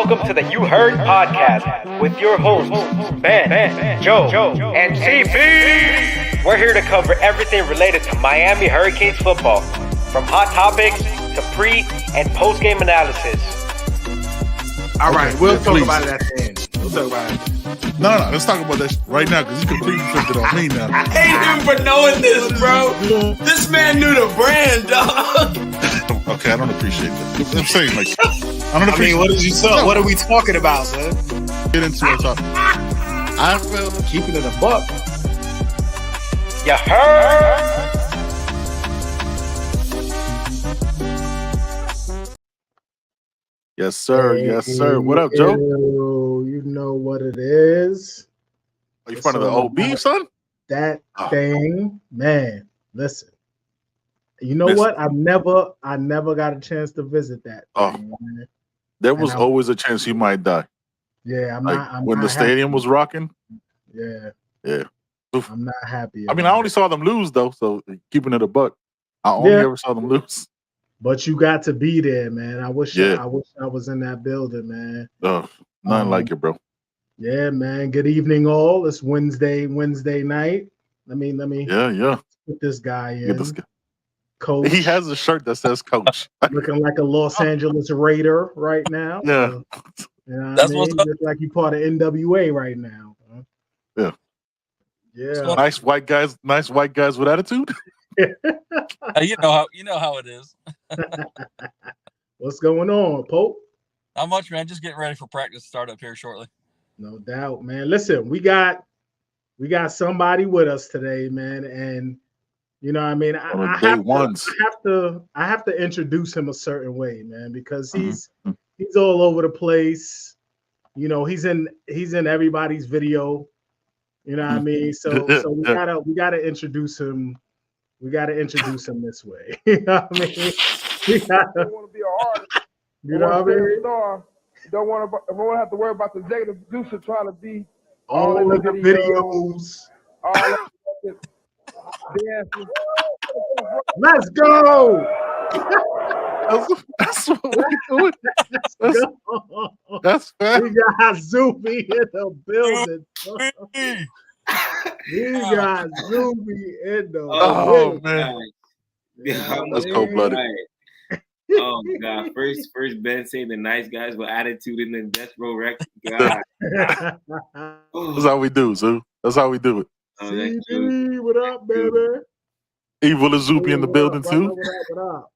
Welcome to the You Heard podcast with your hosts, Ben, Joe, and CP. We're here to cover everything related to Miami Hurricanes football, from hot topics to pre- and post-game analysis. All right, we'll talk about it at the end. We'll talk about it. No, let's talk about that right now because you completely flipped it on me now. I hate him for knowing this, bro. This man knew the brand, dog. Okay, I don't appreciate that. I'm saying, like, I don't appreciate. What did you say? What are we talking about, man? Get into it. I feel keeping it a buck. You heard? Yes, sir. Yes, sir. What up, Joe? You know what it is. Are you in front of the OB, son? That thing, man. Listen. You know what? I never got a chance to visit that. Thing, man. There was always a chance you might die. Yeah, when the stadium was rocking. Yeah. Oof. I'm not happy. I mean, I only saw them lose though, so keeping it a buck. I only ever saw them lose. But you got to be there, man. I wish I was in that building, man. Nothing like it, bro. Yeah, man. Good evening, all. It's Wednesday night. Let me put this guy in. Coach. He has a shirt that says coach. Looking like a Los Angeles Raider right now. Yeah. So, you know what I mean? Looks like you part of NWA right now. Huh? Yeah. Nice white guys with attitude. You know how it is. What's going on, Pope? Not much, man. Just getting ready for practice to start up here shortly. No doubt, man. Listen, we got somebody with us today, man, and you know what I mean? I have to introduce him a certain way, man, because he's all over the place. You know, he's in everybody's video. You know what I mean? So we gotta introduce him. We gotta introduce him this way. You know what I mean? Don't want to be an artist. You know what I mean? Star. Don't want to have to worry about the executive producer trying to be all of the videos. All of the Let's go. That's what we're doing. That's fair. We got Izubee in the building. We got Izubee in the building. Man. That's cold-blooded. Oh God! First Ben saying the nice guys with attitude in the death row wreck. God. That's how we do, Zoo. That's how we do it. CD, what up, baby? Evil Izubee in the building too. What up?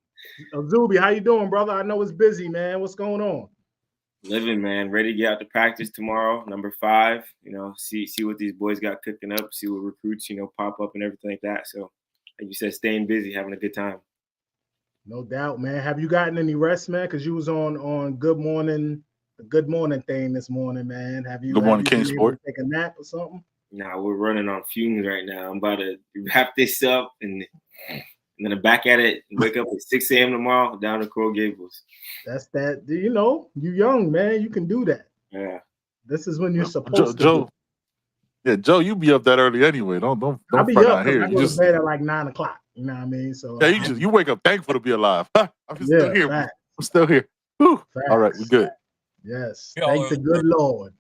Izubee, how you doing, brother? I know it's busy, man. What's going on? Living, man. Ready to get out to practice tomorrow. Number 5. You know, see what these boys got cooking up. See what recruits, pop up and everything like that. So, like you said, staying busy, having a good time. No doubt, man. Have you gotten any rest, man? Because you was on Good Morning thing this morning, man. Have you? Good morning, CANESPORT. Take a nap or something? Nah, we're running on fumes right now. I'm about to wrap this up and then I'm back at it. Wake up at 6 a.m. tomorrow down in Coral Gables. That's that. You young, man. You can do that. Yeah. This is when you're supposed to. Joe. Yeah, Joe, you be up that early anyway. Don't I'll be front up out here. I go to bed at like 9 o'clock. You know what I mean? So yeah, you wake up thankful to be alive. I'm still here. Facts. I'm still here. Whew. All right, we good. Yes. Thank the good Lord.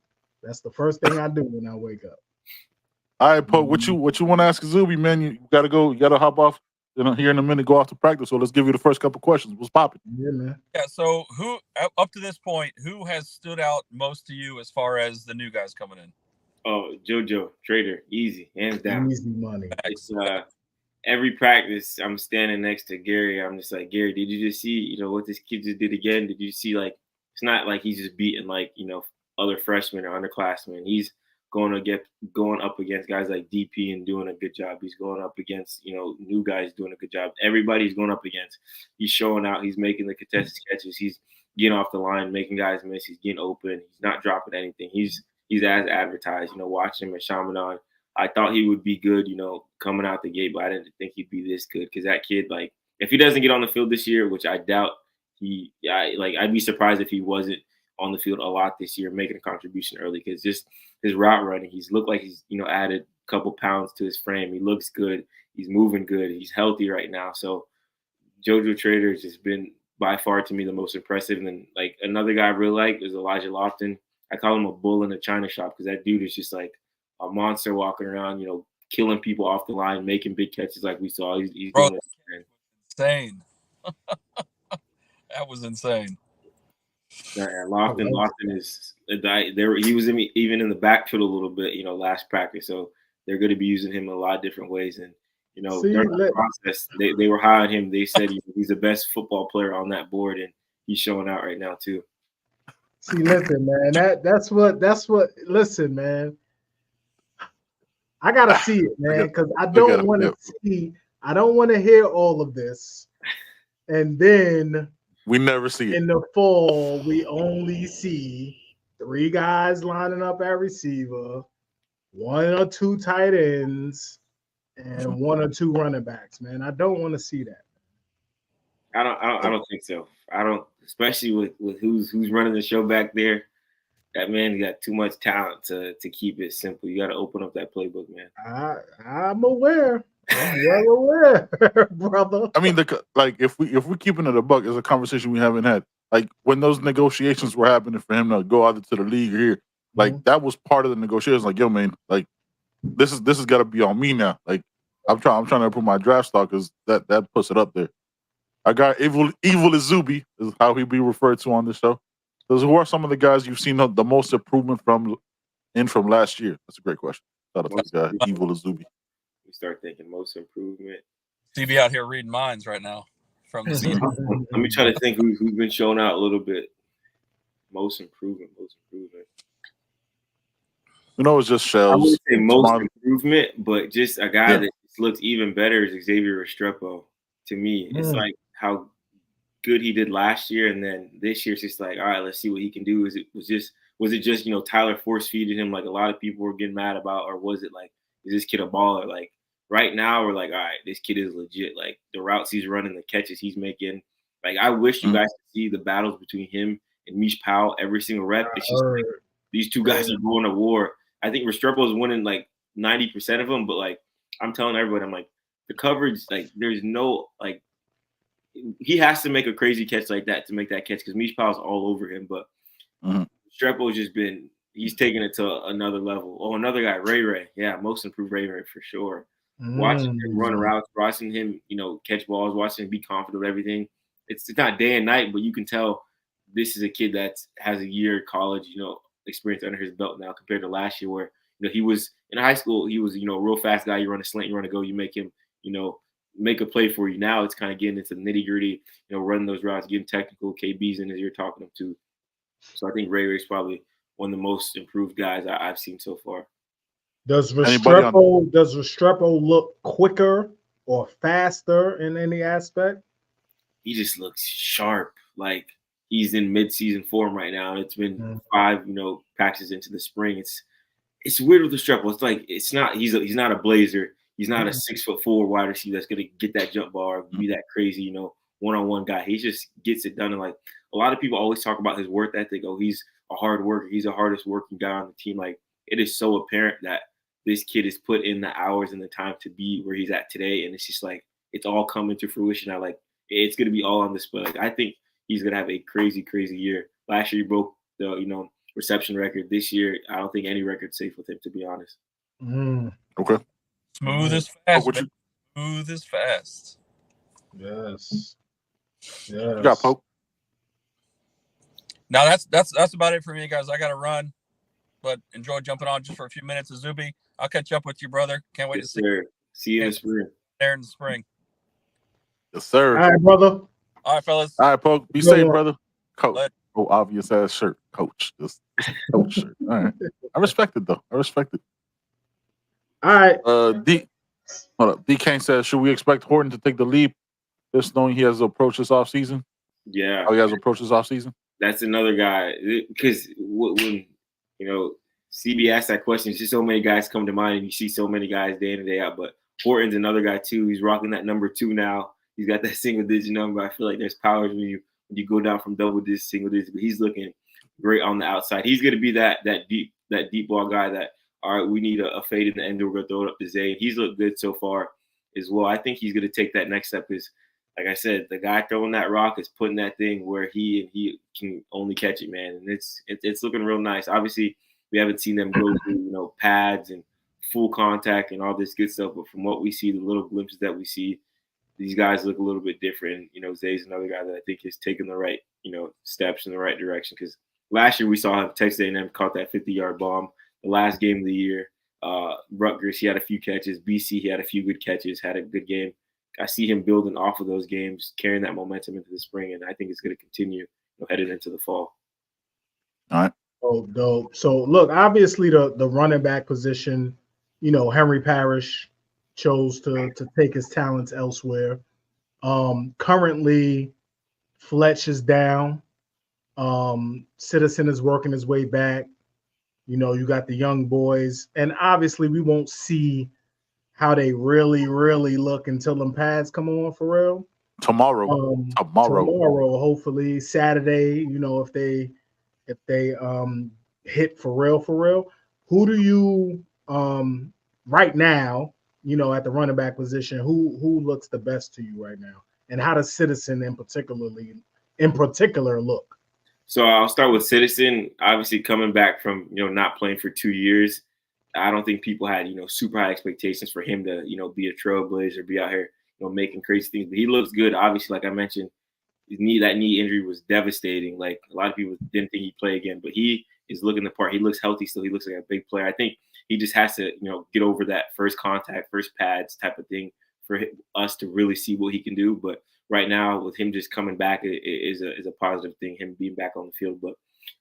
That's the first thing I do when I wake up. All right, Pope, what you want to ask Izubee, man? You gotta go. You gotta hop off. Here in a minute, go off to practice. So let's give you the first couple questions. What's popping? Yeah, man. Yeah. So who up to this point, who has stood out most to you as far as the new guys coming in? Oh, JoJo Trader, easy, hands down. Easy money. It's, every practice, I'm standing next to Gary. I'm just like, Gary, did you just see, what this kid just did again? Did you see, it's not like he's just beating, other freshmen or underclassmen. He's going up against guys like DP and doing a good job. He's going up against, new guys doing a good job. Everybody's going up against. He's showing out. He's making the contested catches. He's getting off the line, making guys miss. He's getting open. He's not dropping anything. He's as advertised. Watching him at Chaminade, I thought he would be good, coming out the gate, but I didn't think he'd be this good because that kid, if he doesn't get on the field this year, which I doubt, I'd be surprised if he wasn't on the field a lot this year, making a contribution early because just his route running, he's looked like he's, added a couple pounds to his frame. He looks good. He's moving good. He's healthy right now. So JoJo Trader has just been by far to me the most impressive. And then like another guy I really like is Elijah Lofton. I call him a bull in a china shop because that dude is just like a monster walking around, killing people off the line, making big catches like we saw. He's doing it. Insane. That was insane. Yeah, Lofton is a guy. He was even in the backfield a little bit, last practice. So they're going to be using him in a lot of different ways. And during the process, they were high on him. They said he's the best football player on that board, and he's showing out right now too. See, listen, man. That's what. Listen, man. I gotta see it, man, because I don't want to see. I don't want to hear all of this, and then we never see it. In the fall, we only see 3 guys lining up at receiver, 1 or 2 tight ends, and 1 or 2 running backs. Man, I don't want to see that. I don't think so. I don't, especially with who's running the show back there. That man got too much talent to keep it simple. You got to open up that playbook, man. I'm aware. I'm well aware, brother. I mean, if we're keeping it a buck, it's a conversation we haven't had. Like when those negotiations were happening for him to go either to the league or here, like that was part of the negotiations. Like, yo, man, like this has got to be on me now. Like I'm trying to improve my draft stock because that puts it up there. I got evil Izubee is how he be referred to on this show. So who are some of the guys you've seen the most improvement from last year? That's a great question. Shout out to the guy, evil Izubee. We start thinking most improvement. CB out here reading minds right now from the season. Let me try to think who's been showing out a little bit. Most improvement. It's just shells. I wouldn't say most improvement, but just a guy that looks even better is Xavier Restrepo. To me, it's like how good he did last year, and then this year it's just like, all right, let's see what he can do. Was it just Tyler force feeding him like a lot of people were getting mad about, or was it like, is this kid a baller? Like right now we're like, all right, this kid is legit. Like the routes he's running, the catches he's making. Like I wish you guys could see the battles between him and Mish Powell every single rep. It's just like, these 2 guys are going to war. I think Restrepo is winning like 90% of them, but like I'm telling everybody, I'm like the coverage, like there's no like he has to make a crazy catch like that to make that catch because Mish Powell's all over him. But Restrepo's just been he's taking it to another level. Oh, another guy, Ray. Yeah, most improved Ray for sure. Watching him run routes, watching him, catch balls, watching him be confident with everything. It's not day and night, but you can tell this is a kid that has a year of college, experience under his belt now compared to last year where, he was in high school, he was, a real fast guy. You run a slant, you run a go, you make him, make a play for you. Now it's kind of getting into the nitty gritty, running those routes, getting technical, KBs in as you're talking them to. So I think Ray's probably one of the most improved guys I've seen so far. Does Restrepo look quicker or faster in any aspect? He just looks sharp. Like he's in mid-season form right now. It's been 5, practices into the spring. It's weird with Restrepo. It's like he's not a blazer. He's not a 6'4" wide receiver that's gonna get that jump ball or be that crazy, one-on-one guy. He just gets it done. And like a lot of people always talk about his work ethic. Oh, he's a hard worker. He's the hardest working guy on the team. Like it is so apparent that this kid has put in the hours and the time to be where he's at today. And it's just like, it's all coming to fruition now. Like it's going to be all on display. Like I think he's going to have a crazy, crazy year. Last year he broke the, reception record. This year, I don't think any record's safe with him, to be honest. Okay. Smooth as fast. Smooth as fast. Yes. You got Pope. Now that's about it for me, guys. I got to run, but enjoy jumping on just for a few minutes. Izubee, I'll catch up with you, brother. Can't wait to see you. See you in the spring. There in the spring. Yes, sir. All right, brother. All right, fellas. All right, Pope. Be safe, brother. Coach. Oh, obvious ass shirt. Coach. This coach shirt. All right. I respect it, though. I respect it. All right. D Kane says, should we expect Horton to take the lead, just knowing he has approached this offseason? Yeah. How he has approached this offseason? That's another guy. Because when, CB asked that question, it's just so many guys come to mind, and you see so many guys day in and day out. But Horton's another guy, too. He's rocking that number 2 now. He's got that single-digit number. I feel like there's powers when you go down from double-digit, single-digit. But he's looking great on the outside. He's going to be that deep ball guy that, all right, we need a fade in the end. We're going to throw it up to Zay. He's looked good so far as well. I think he's going to take that next step. Is like I said, the guy throwing that rock is putting that thing where he can only catch it, man. And it's looking real nice. Obviously, we haven't seen them go through, pads and full contact and all this good stuff. But from what we see, the little glimpses that we see, these guys look a little bit different. Zay's another guy that I think is taking the right, steps in the right direction. Because last year we saw him, Texas A&M caught that 50-yard bomb. The last game of the year, Rutgers, he had a few catches. BC, he had a few good catches, had a good game. I see him building off of those games, carrying that momentum into the spring, and I think it's going to continue headed into the fall. All right. Oh, dope. So, look, obviously the running back position, Henry Parrish chose to take his talents elsewhere. Currently, Fletch is down. Citizen is working his way back. You got the young boys, and obviously we won't see how they really, really look until them pads come on for real. Tomorrow, hopefully Saturday. If they hit for real. Who do you right now? At the running back position, who looks the best to you right now, and how does Citizen in particular look? So I'll start with Citizen. Obviously, coming back from not playing for 2 years, I don't think people had super high expectations for him to be a trailblazer, be out here making crazy things. But he looks good. Obviously, like I mentioned, that knee injury was devastating. Like a lot of people didn't think he'd play again, but he is looking the part. He looks healthy still. He looks like a big player. I think he just has to get over that first contact, first pads type of thing for us to really see what he can do. But right now, with him just coming back, it is a positive thing, him being back on the field. But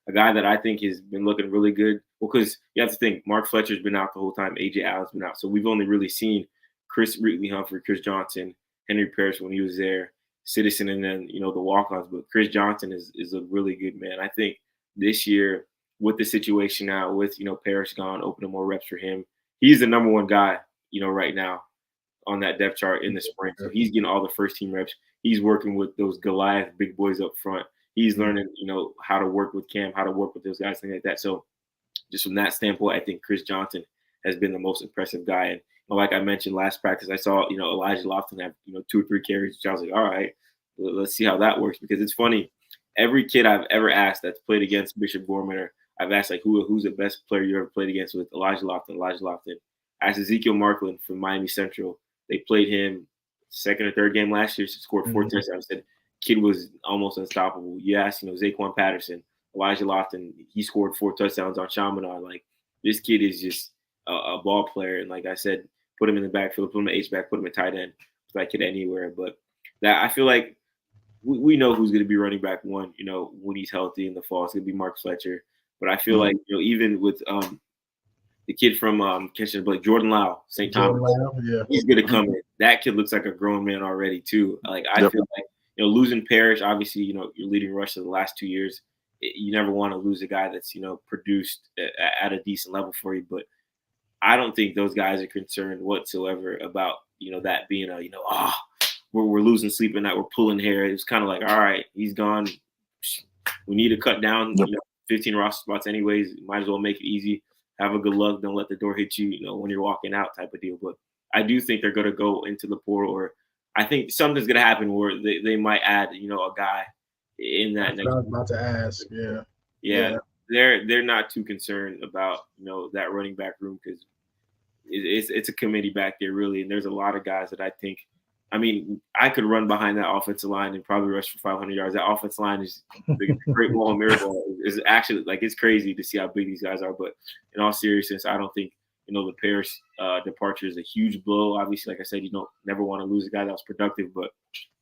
a guy that I think has been looking really good, well, because you have to think, Mark Fletcher's been out the whole time, A.J. Allen's been out. So we've only really seen Chris Ridley-Humphrey, Chris Johnson, Henry Parrish when he was there, Citizen, and then, the walk-ons. But Chris Johnson is a really good man. I think this year, with the situation now, with, Parrish gone, opening more reps for him, he's the number one guy, right now on that depth chart in the spring. So he's getting all the first-team reps. He's working with those Goliath big boys up front. He's learning, how to work with Cam, how to work with those guys, things like that. So just from that standpoint, I think Chris Johnson has been the most impressive guy. And like I mentioned last practice, I saw, Elijah Lofton have, 2 or 3 carries, which I was like, all right, let's see how that works. Because it's funny, every kid I've ever asked that's played against Bishop Gorman, or I've asked, like, who's the best player you ever played against with Elijah Lofton. I asked Ezekiel Markland from Miami Central. They played him second or third game last year, scored 4 touchdowns. I said, kid was almost unstoppable. You ask, Zaquan Patterson, Elijah Lofton, he scored 4 touchdowns on Chaminade. Like, this kid is just a ball player. And like I said, put him in the backfield, put him at H-back, put him at tight end, that kid anywhere. But that, I feel like we know who's going to be running back one, when he's healthy in the fall. It's going to be Mark Fletcher. But I feel like, even with the kid from Jordan Lau, St. Thomas, he's going to come in. That kid looks like a grown man already, too. Like, I feel like, losing Parrish, obviously, your leading rusher the last 2 years, you never want to lose a guy that's, produced at a decent level for you. But I don't think those guys are concerned whatsoever about, that being we're losing sleep at night, we're pulling hair. It was kind of like, all right, he's gone. We need to cut down, 15 roster spots anyways. Might as well make it easy. Have a good luck. Don't let the door hit you, when you're walking out type of deal. But I do think they're going to go into the portal, or I think something's going to happen where they might add, a guy in that. That's what I was about to ask. Yeah. They're not too concerned about, that running back room, because it's a committee back there, really. And there's a lot of guys that I think, I could run behind that offensive line and probably rush for 500 yards. That offensive line is the Great Wall of Miracle. Is actually, like, it's crazy to see how big these guys are. But in all seriousness, I don't think, the Parrish departure is a huge blow. Obviously, like I said, you don't never want to lose a guy that was productive, but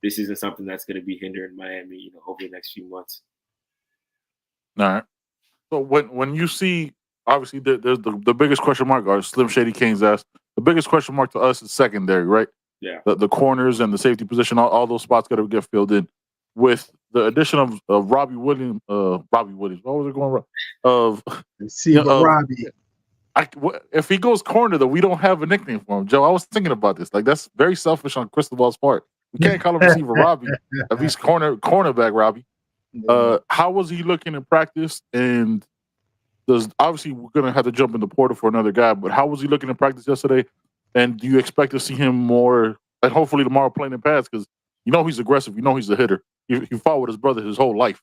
this isn't something that's going to be hindering Miami, over the next few months. All right. So when you see, obviously, there's the biggest question mark, or Slim Shady King's asked, the biggest question mark to us is secondary, right? Yeah. The corners and the safety position, all those spots got to get filled in. With the addition of Robbie Williams, what was it going of Robbie? If he goes corner, though, we don't have a nickname for him, Joe. I was thinking about this. Like, that's very selfish on Cristobal's part. We can't call him receiver Robbie. If he's cornerback Robbie. How was he looking in practice? And obviously we're gonna have to jump in the portal for another guy, but how was he looking in practice yesterday? And do you expect to see him more, and hopefully tomorrow, playing in pads? Because You know he's aggressive. You know he's a hitter. He fought with his brother his whole life.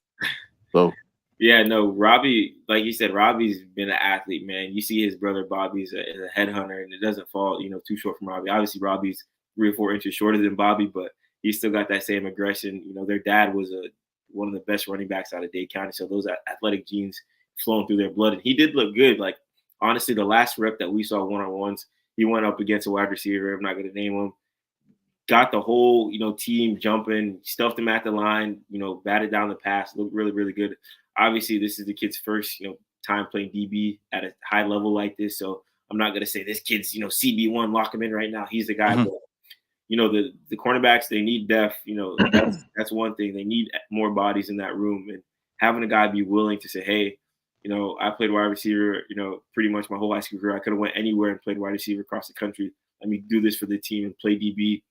So yeah, no, Robbie, like you said, Robbie's been an athlete, man. You see his brother Bobby's a headhunter, and it doesn't fall, too short from Robbie. Obviously, Robbie's 3 or 4 inches shorter than Bobby, but he's still got that same aggression. Their dad was one of the best running backs out of Dade County, so those athletic genes flowing through their blood. And he did look good. Like, honestly, the last rep that we saw one-on-ones, he went up against a wide receiver. I'm not going to name him. Got the whole, team jumping, stuffed him at the line, batted down the pass, looked really, really good. Obviously, this is the kid's first, time playing DB at a high level like this. So I'm not going to say this kid's, CB1, lock him in right now. He's the guy. Mm-hmm. But, the cornerbacks, they need depth. That's one thing. They need more bodies in that room. And having a guy be willing to say, hey, I played wide receiver, pretty much my whole high school career. I could have went anywhere and played wide receiver across the country. Let me do this for the team and play DB.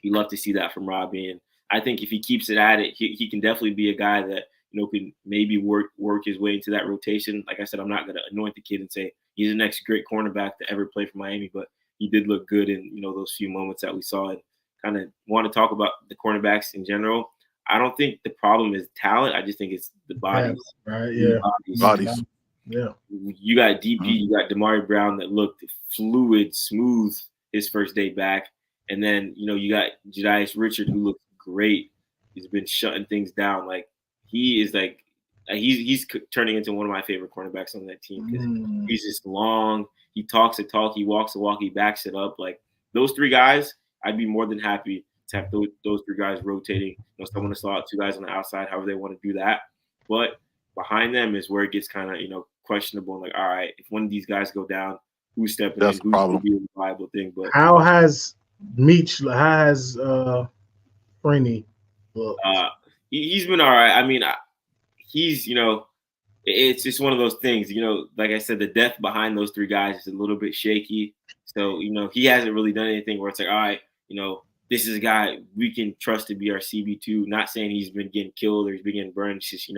You love to see that from Robbie. And I think if he keeps it at it, he can definitely be a guy that, can maybe work his way into that rotation. Like I said, I'm not going to anoint the kid and say he's the next great cornerback to ever play for Miami, but he did look good in, those few moments that we saw. And kind of want to talk about the cornerbacks in general. I don't think the problem is talent. I just think it's the bodies. Right, yeah. Bodies. Yeah. You got DP, you got Damari Brown that looked fluid, smooth his first day back. And then, you got Jedias Richard, who looked great. He's been shutting things down. Like, he is like he's turning into one of my favorite cornerbacks on that team because he's just long. He talks the talk. He walks the walk. He backs it up. Like, those 3 guys, I'd be more than happy to have those 3 guys rotating. Someone to slot 2 guys on the outside, however they want to do that. But behind them is where it gets kind of, questionable. Like, all right, if one of these guys go down, who's stepping in? Who's going to be a viable thing? But how has Freeney looked? He's been all right. I mean, he's, it's just one of those things, like I said, the depth behind those 3 guys is a little bit shaky. So, he hasn't really done anything where it's like, all right, this is a guy we can trust to be our CB2. Not saying he's been getting killed or he's been getting burned. It's just,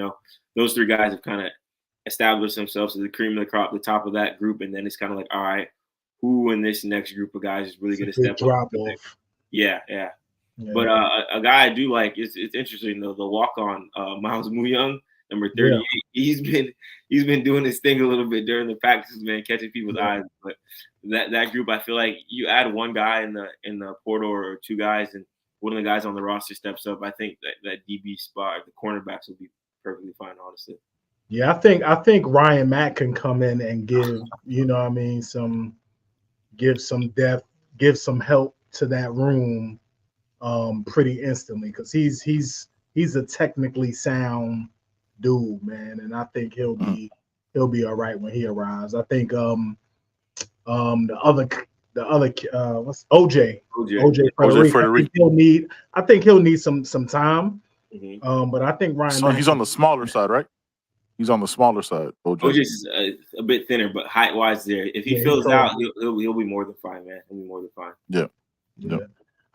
those 3 guys have kind of established themselves as the cream of the crop, the top of that group. And then it's kind of like, all right, who in this next group of guys is really going to step up? Yeah. But a guy I do like, it's interesting though, the walk-on Miles Muyung, number 38. Yeah. He's been doing his thing a little bit during the practices, man, catching people's eyes. But that group, I feel like you add one guy in the portal or 2 guys, and one of the guys on the roster steps up. I think that DB spot, the cornerbacks, will be perfectly fine, honestly. Yeah, I think Ryan Mack can come in and give give some depth, give some help to that room pretty instantly, because he's a technically sound dude, man, and I think he'll be all right when he arrives. I think the other what's OJ Frederick. I think he'll need some time. But I think Ryan. So he's on the smaller side, right? He's on the smaller side. OJ's a bit thinner, but height wise, there. If he fills out, he'll be more than fine, man. He'll be more than fine. Yeah.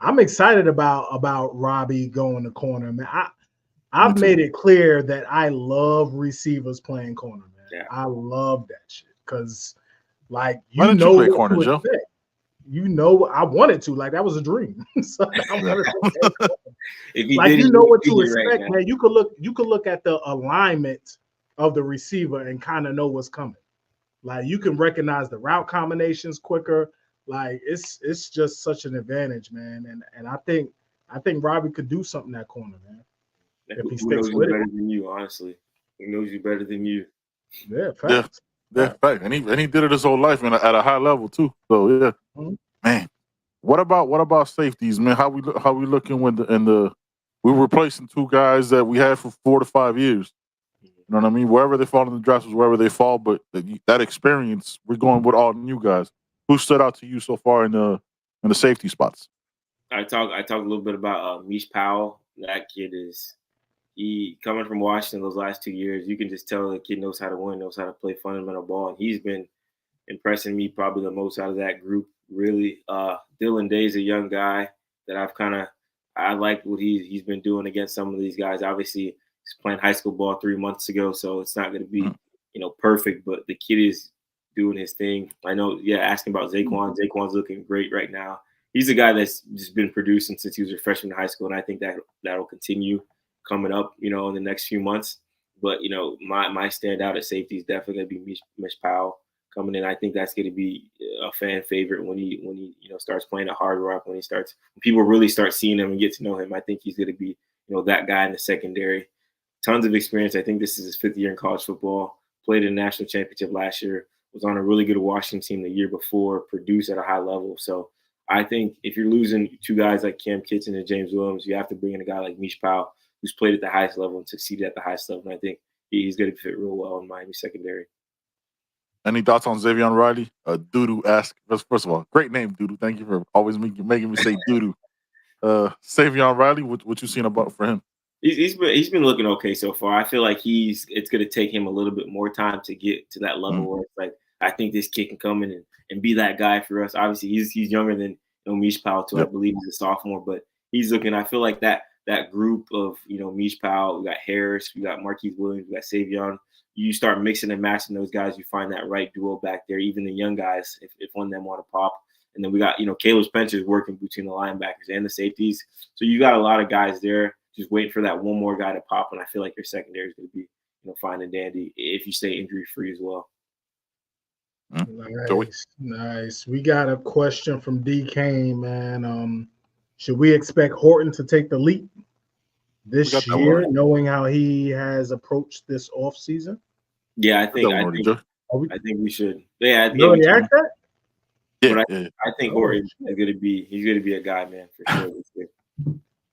I'm excited about Robbie going to corner, man. I've made it clear that I love receivers playing corner, man. Yeah. I love that shit because, like, why didn't you play corner, Joe? I wanted to. Like, that was a dream. So I wanted to if what to expect, right, man. You could look at the alignment of the receiver and kind of know what's coming. Like, you can recognize the route combinations quicker. Like, it's just such an advantage, man. And I think Robbie could do something that corner, man. If he sticks with it. Better than you, honestly. He knows you better than you. Yeah, fact. Yeah, fact. And he did it his whole life, man, at a high level too. So yeah, man. What about safeties, man? How we looking with we're replacing 2 guys that we had for 4 to 5 years. You know what I mean? Wherever they fall in the drafts is wherever they fall, but that experience, we're going with all new guys. Who stood out to you so far in the safety spots? I talk a little bit about Mish Powell. That kid he coming from Washington those last 2 years. You can just tell the kid knows how to win, knows how to play fundamental ball, and he's been impressing me probably the most out of that group. Really, Dylan Day's a young guy that I like what he's been doing against some of these guys. Obviously, he's playing high school ball 3 months ago, so it's not going to be perfect, but the kid is doing his thing. I know, asking about Zaquan. Zaquan's looking great right now. he's a guy that's just been producing since he was a freshman in high school, and I think that'll continue coming up, in the next few months. But my standout at safety is definitely going to be Mish Powell coming in. I think that's going to be a fan favorite when he starts playing at Hard Rock, when people really start seeing him and get to know him. I think he's going to be that guy in the secondary. Tons of experience. I think this is his 5th year in college football. Played in a national championship last year. Was on a really good Washington team the year before. Produced at a high level. So I think if you're losing 2 guys like Cam Kitchen and James Williams, you have to bring in a guy like Mish Powell, who's played at the highest level and succeeded at the highest level. And I think he's going to fit real well in Miami secondary. Any thoughts on Xavier Riley? Doodoo asked. First of all, great name, Doodoo. Thank you for always making me say Doodoo. Xavier Riley, what you seen about for him? He's been looking okay so far. I feel like it's going to take him a little bit more time to get to that level where it's like, I think this kid can come in and be that guy for us. Obviously, he's younger than Mish Powell too. Yep. I believe he's a sophomore, but he's looking. I feel like that group of Mish Powell, we got Harris, we got Marquise Williams, we got Savion. You start mixing and matching those guys, you find that right duo back there. Even the young guys, if one of them want to pop. And then we got Caleb Spencer's working between the linebackers and the safeties. So you got a lot of guys there. Just waiting for that one more guy to pop, and I feel like your secondary is going to be, fine and dandy if you stay injury free as well. Nice. We got a question from D. Kane, man. Should we expect Horton to take the leap this year, knowing how he has approached this offseason? Yeah, I think we should. Yeah, I think Horton is going to be a guy, man, for sure this year.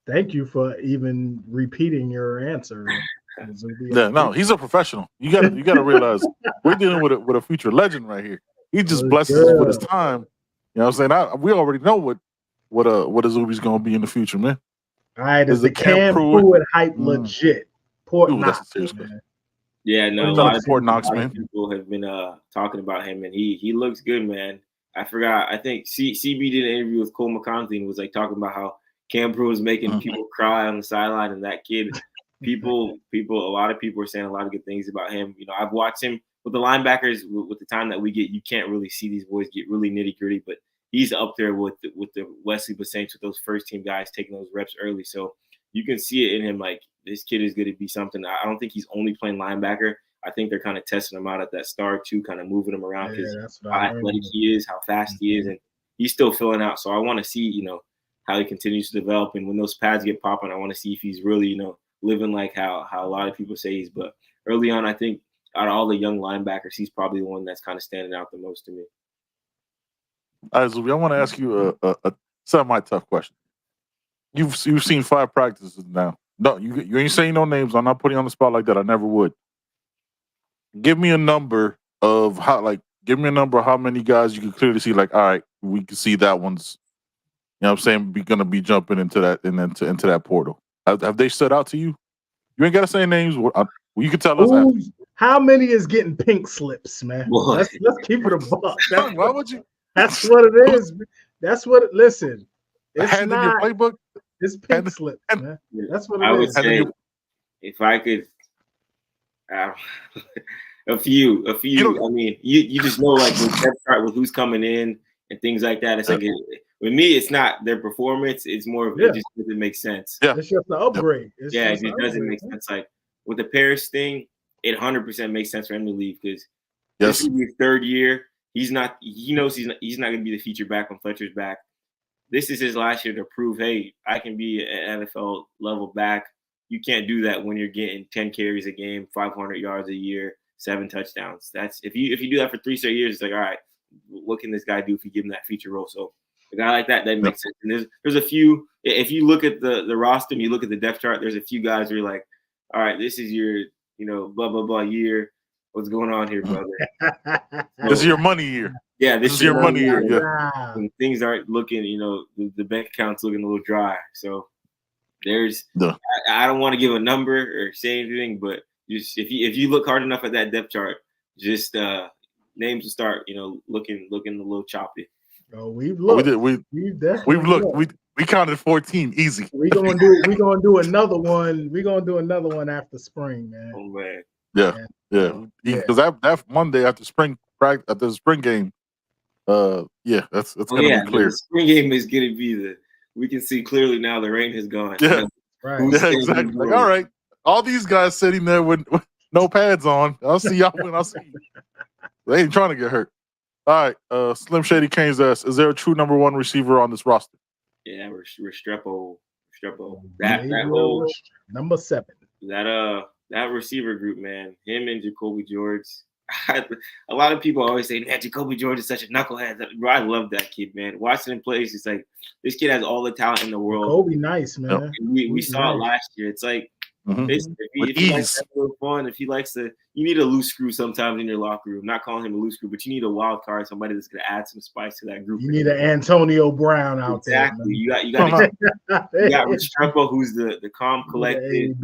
Thank you for even repeating your answer. Yeah, no, he's a professional. You got to realize we're dealing with a future legend right here. He just blesses us with his time. You know what I'm saying? We already know what Izubee's going to be in the future, man. All right, is the Cam Pruitt hype legit? Port Knox, that's a serious question. Yeah, no, a lot of people have been talking about him, and he looks good, man. I forgot. I think CB did an interview with Cole McConaughey and was like talking about how Cam Pruitt was making people cry on the sideline, and that kid, a lot of people are saying a lot of good things about him. I've watched him with the linebackers. With the time that we get, you can't really see these boys get really nitty gritty, but he's up there with the Wesley Basaints, with those first team guys taking those reps early. So you can see it in him. Like, this kid is going to be something. I don't think he's only playing linebacker. I think they're kind of testing him out at that star too, kind of moving him around because how athletic he is, how fast he is, and he's still filling out. So I want to see, how he continues to develop. And when those pads get popping, I want to see if he's really, living like how a lot of people say he's. But early on, I think out of all the young linebackers, he's probably the one that's kind of standing out the most to me. All right, Izubee, I want to ask you a semi-tough question. You've seen 5 practices now. No, you ain't saying no names. I'm not putting you on the spot like that. I never would. Give me a number of how many guys you can clearly see. Like, all right, we can see that one's. You know what I'm saying? Going to be jumping into that and into that portal. Have they stood out to you? You ain't got to say names. You can tell us. How many is getting pink slips, man? Let's keep it a buck. Why would you? That's what it is. That's what it. Listen, it's not your playbook. It's pink slips, man. That's what it is. I would say, if I could, a few. I mean, you just know, like, with who's coming in and things like that. It's like. With me, it's not their performance. It's more of it just doesn't make sense. Yeah. It's just the upgrade. It just doesn't make sense. Like, with the Paris thing, it 100% makes sense for him to leave because this is his 3rd year. He knows he's not going to be the feature back when Fletcher's back. This is his last year to prove, hey, I can be an NFL level back. You can't do that when you're getting 10 carries a game, 500 yards a year, 7 touchdowns. That's if you do that for 3 straight years, it's like, all right, what can this guy do if you give him that feature role? So a guy like that makes sense. And there's a few. If you look at the roster and you look at the depth chart, there's a few guys where you're like, all right, this is your blah blah blah year. What's going on here, brother? This is your money year. Yeah, this is your money year. Yeah. And things aren't looking, the bank account's looking a little dry. So I don't want to give a number or say anything, but just if you look hard enough at that depth chart, just names will start, looking a little choppy. Oh, we've looked. We've looked. We counted 14 easy. We're gonna do another one. We're gonna do another one after spring, man. Oh man. Yeah. Because that Monday after the spring game, Yeah, that's gonna be clear. The spring game is gonna be we can see clearly now the rain has gone. Yeah, right. Yeah, exactly. Like, all right, all these guys sitting there with no pads on. I'll see y'all when I see you. They ain't trying to get hurt. All right, Slim Shady Kane's asks, is there a true number one receiver on this roster? Yeah, Restrepo. That whole number 7. That receiver group, man. Him and Jacoby George. A lot of people always say, man, Jacoby George is such a knucklehead. Bro, I love that kid, man. Watching him play, it's just like this kid has all the talent in the world. Jacoby nice, man. We saw it last year. It's like if he likes to have a little fun, if he likes to, you need a loose screw sometimes in your locker room. Not calling him a loose screw, but you need a wild card, somebody that's going to add some spice to that group. You need an Antonio Brown out there. Exactly. You got Restrepo, who's the calm, collected,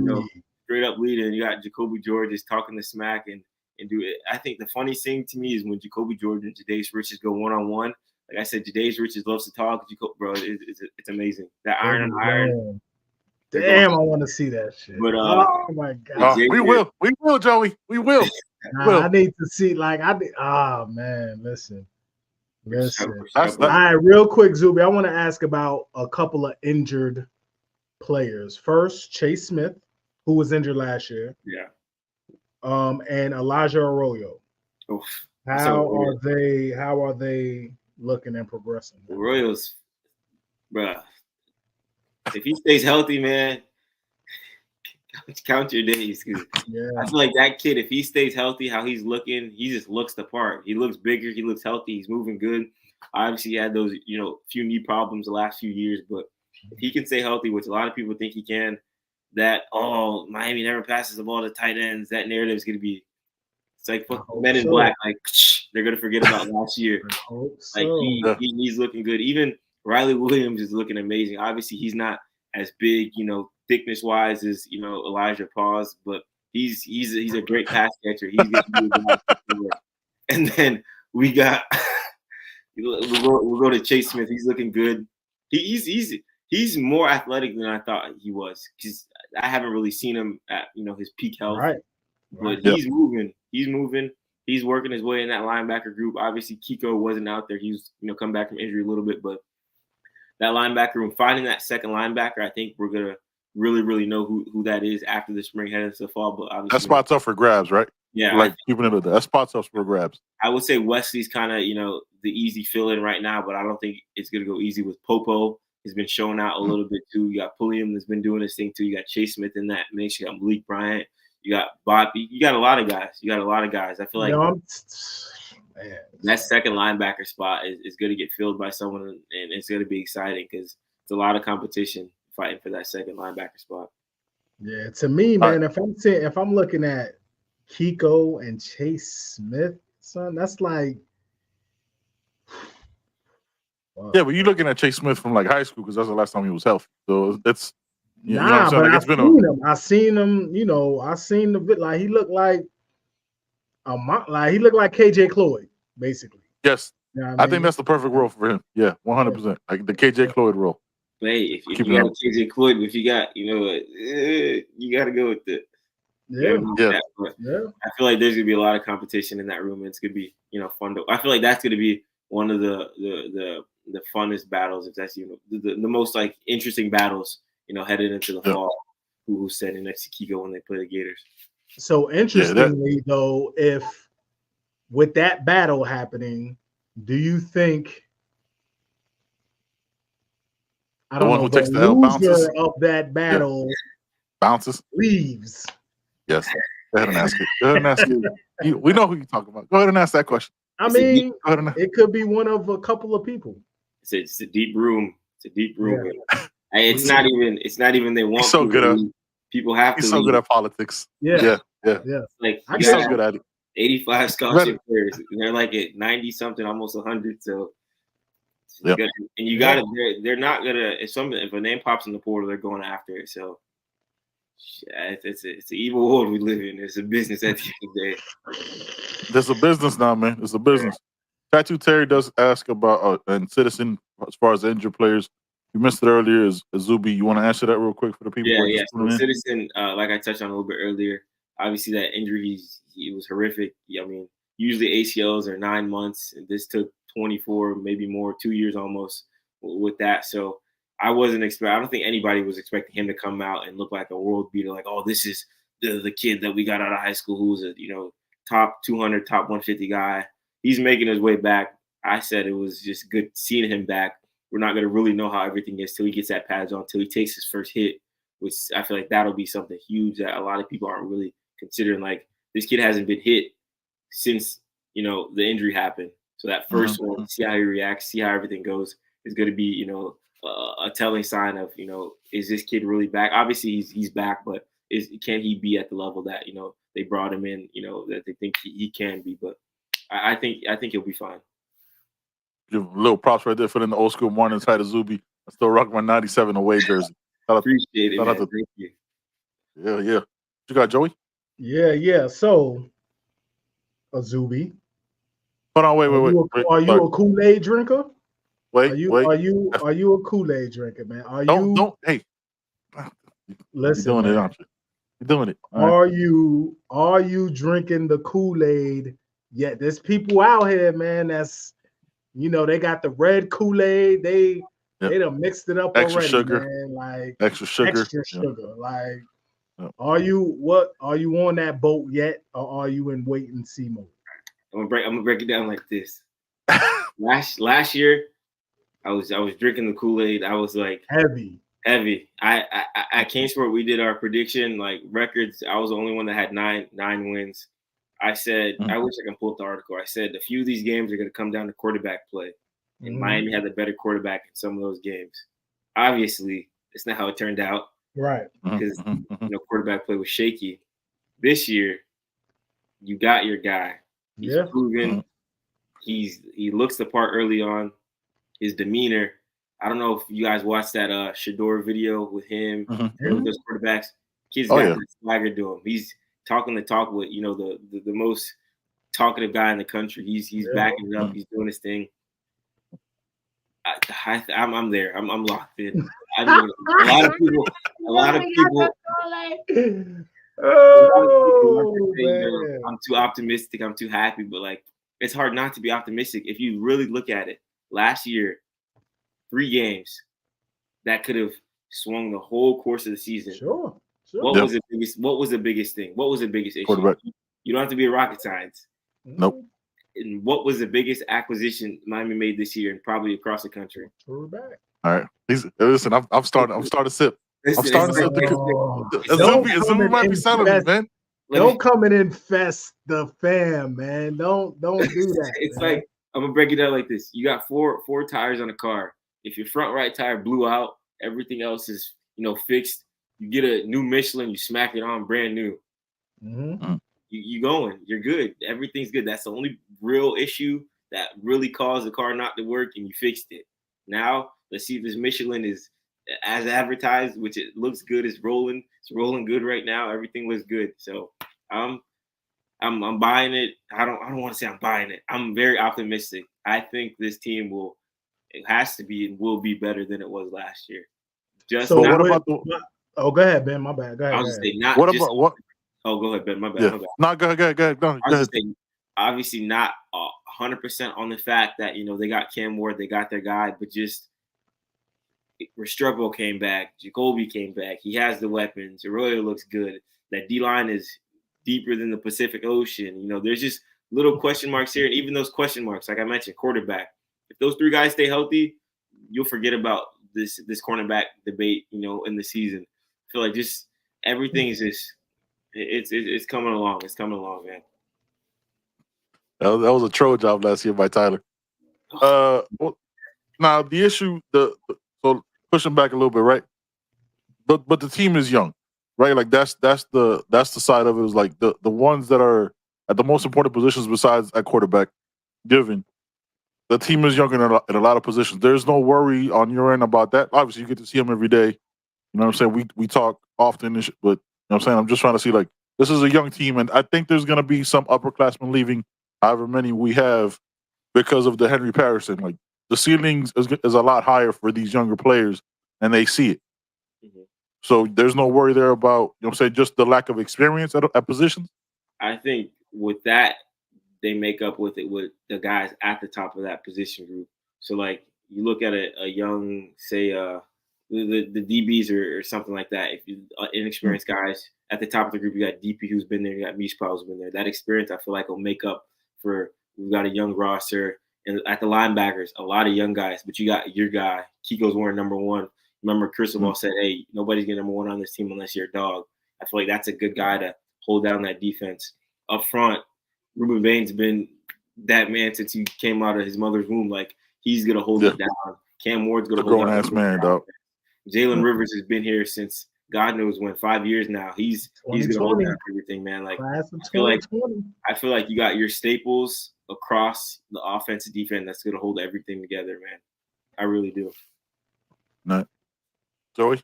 straight up leader, and you got Jacoby George is talking the smack and do it. I think the funny thing to me is when Jacoby George and Jadace Richards go one-on-one. Like I said, Jadace Richards loves to talk. Bro, it's amazing. That iron on iron. Damn, I want to see that shit. But oh my god, we will, Joey. We will. I need to see. Man, listen. All right, real quick, Zuby. I want to ask about a couple of injured players. First, Chase Smith, who was injured last year. Yeah. And Elijah Arroyo. Oof. How are they looking and progressing? Arroyo's, bruh. If he stays healthy, man, count your days. I feel like that kid, if he stays healthy, how he's looking, he just looks the part. He looks bigger. He looks healthy. He's moving good. Obviously, he had those, few knee problems the last few years. But if he can stay healthy, which a lot of people think he can, Miami never passes the ball to tight ends. That narrative is going to be, it's like Men in Black. Like, they're going to forget about last year. Like, he's looking good. Even Riley Williams is looking amazing. Obviously, he's not as big, thickness-wise as, Elijah Paws, but he's a great pass catcher. He's getting and then we'll go to Chase Smith. He's looking good. He's more athletic than I thought he was because I haven't really seen him at his peak health. Right. But he's moving. He's working his way in that linebacker group. Obviously, Kiko wasn't out there. He's come back from injury a little bit, but that linebacker room, finding that second linebacker, I think we're gonna really, really know who that is after the spring, heading into the fall. But obviously, that spot's up for grabs, right? Yeah, like keeping it up there. That spot's up for grabs. I would say Wesley's kind of the easy fill-in right now, but I don't think it's gonna go easy with Popo. He's been showing out a little bit too. You got Pulliam that's been doing his thing too. You got Chase Smith in that mix. You got Malik Bryant. You got Bobby. You got a lot of guys. I feel like that second linebacker spot is going to get filled by someone, and it's going to be exciting because it's a lot of competition fighting for that second linebacker spot. Yeah, to me, man, if I'm looking at Kiko and Chase Smith, son, that's like. Wow. Yeah, but you're looking at Chase Smith from like high school because that's the last time he was healthy. So it's but I seen him. I seen the bit like he looked like he looked like KJ Cloyd, basically. Yes, I think that's the perfect role for him. Yeah, 100%, like the KJ Cloyd role. Hey, if you got KJ Cloyd, if you got you got to go with it. Yeah. I feel like there's gonna be a lot of competition in that room. And it's gonna be fun. I feel like that's gonna be one of the funnest battles, if that's the most like interesting battles, headed into the fall. Who's standing next to Kiko when they play the Gators? So interestingly, though, if with that battle happening, do you think the one who takes the L bounces of that battle bounces leaves? Yes. Go ahead and ask it. Go ahead and ask it. We know who you're talking about. Go ahead and ask that question. I mean, it could be one of a couple of people. It's a deep room. It's a deep room. Yeah. It's not even they want. He's so good at. People have to. He's so good at politics. Yeah. Like he's so good at it. 85 scholarship players. And they're like at 90 something, almost 100. So, and you got it. They're not gonna. If a name pops in the portal, they're going after it. So, it's an evil world we live in. It's a business at the end of the day. There's a business now, man. It's a business. Tattoo Terry does ask about and Citizen as far as injured players. You missed it earlier. Is Izubee? You want to answer that real quick for the people? Yeah. So Citizen, like I touched on a little bit earlier, obviously that injury he was horrific. I mean, usually ACLs are 9 months, and this took 24, maybe more, 2 years almost with that. So I don't think anybody was expecting him to come out and look like a world beater. Like, oh, this is the kid that we got out of high school who's a top 200, top 150 guy. He's making his way back. I said it was just good seeing him back. We're not going to really know how everything is till he gets that pads on, till he takes his first hit, which I feel like that'll be something huge that a lot of people aren't really considering. Like, this kid hasn't been hit since, the injury happened. So that first one, see how he reacts, see how everything goes, is going to be, a telling sign of, is this kid really back? Obviously, he's back, but can he be at the level that, they brought him in, that they think he can be? But I think he'll be fine. Give a little props right there for the old school morning side of Izubee. I still rock my 97 away jersey. Appreciate it, man. Thank you. Yeah. You got Joey? Yeah. So, Izubee. Hold on, wait. Are you a Kool-Aid drinker? Wait. Are you a Kool-Aid drinker, man? Hey. Listen, you're doing it, aren't you? You're doing it. Are you drinking the Kool-Aid yet? There's people out here, man, that's they got the red Kool-Aid. They done mixed it up extra already, sugar. man. Like extra sugar. Like, are you on that boat yet, or are you in wait and see mode? I'm gonna break it down like this. Last year, I was drinking the Kool-Aid. I was like heavy. I CANESPORT, we did our prediction like records. I was the only one that had nine wins. I said, I wish I can pull up the article. I said a few of these games are going to come down to quarterback play. And Miami had the better quarterback in some of those games. Obviously, it's not how it turned out. Right. Because quarterback play was shaky. This year, you got your guy. He's proven. He looks the part early on. His demeanor. I don't know if you guys watched that Shador video with him and with those quarterbacks. Kid's got the swagger to him. He's talking the talk with the most talkative guy in the country. He's backing it up. He's doing his thing. I'm there. I'm locked in. I mean, a lot of people. I'm too optimistic. I'm too happy. But like, it's hard not to be optimistic if you really look at it. Last year, 3 games that could have swung the whole course of the season. Sure. What was the biggest? What was the biggest thing? What was the biggest issue? Quarterback. You don't have to be a rocket science. Nope. And what was the biggest acquisition Miami made this year, and probably across the country? Quarterback. All right. Listen, I'm starting to sip. I'm starting to sip. Izubee might be selling me, man. Don't come and infest the fam, man. Don't do that. It's like, I'm gonna break it down like this. You got four tires on a car. If your front right tire blew out, everything else is fixed. You get a new Michelin, you smack it on brand new. You going, you're good. Everything's good. That's the only real issue that really caused the car not to work, and you fixed it. Now let's see if this Michelin is as advertised, which it looks good. It's rolling good right now. Everything looks good. So I'm buying it. I don't want to say I'm buying it. I'm very optimistic. I think this team will be better than it was last year. Go ahead, Ben. My bad. Go ahead. I'll just say not. What? Oh, go ahead, Ben. My bad. Yeah. My bad. No, go ahead. No, I'll just say, obviously not 100% on the fact that they got Cam Ward, they got their guy, but just Restrepo came back, Jacoby came back. He has the weapons. Arroyo looks good. That D-line is deeper than the Pacific Ocean. There's just little question marks here, and even those question marks, like I mentioned, quarterback. If those 3 guys stay healthy, you'll forget about this cornerback debate. In the season, I feel like just everything is just it's coming along. It's coming along, man. That was a troll job last year by Tyler. Now the issue, so pushing back a little bit, right? But the team is young, right? Like that's the side of it. Is like the ones that are at the most important positions besides at quarterback, given the team is young in a lot of positions. There's no worry on your end about that. Obviously, you get to see them every day. You know what I'm saying? We talk often, but you know what I'm saying? I'm just trying to see, like, this is a young team, and I think there's going to be some upperclassmen leaving, however many we have, because of the Henry Patterson. Like, the ceiling is a lot higher for these younger players, and they see it. So there's no worry there about, just the lack of experience at positions? I think with that they make up with it with the guys at the top of that position group. So like you look at a young, say, the DBs or something like that. If you inexperienced guys at the top of the group, you got DP who's been there, you got Mish who's been there. That experience, I feel like, will make up for. We've got a young roster, and at the linebackers, a lot of young guys. But you got your guy, Kiko's wearing number 1. Remember, Cristobal said, "Hey, nobody's getting number 1 on this team unless you're a dog." I feel like that's a good guy to hold down that defense up front. Ruben Bain's been that man since he came out of his mother's womb. Like he's gonna hold it down. Cam Ward's gonna hold it down. Grown ass man, dog. Jalen Rivers has been here since God knows when, 5 years now. He's gonna hold down everything, man. Like I feel like you got your staples across the offense and defense that's gonna hold everything together, man. I really do. No. Joey?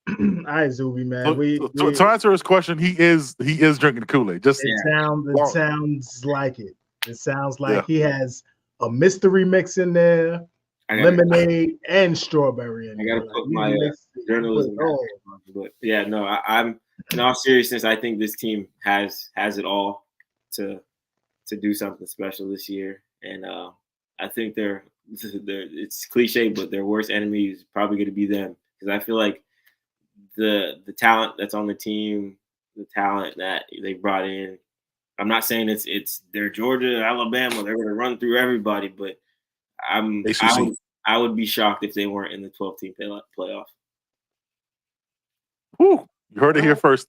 All right, Izubee, man. So to answer his question, he is drinking Kool-Aid. Just it sounds like it. It sounds like he has a mystery mix in there, lemonade and strawberry. I gotta put my journalism. But yeah, no, I'm in all seriousness. I think this team has it all to do something special this year, and I think they're it's cliche, but their worst enemy is probably going to be them, because I feel like the talent that's on the team, the talent that they brought in. I'm not saying it's they're Georgia, Alabama, they're going to run through everybody, but I would be shocked if they weren't in the 12-team playoff. Woo! You heard it here first.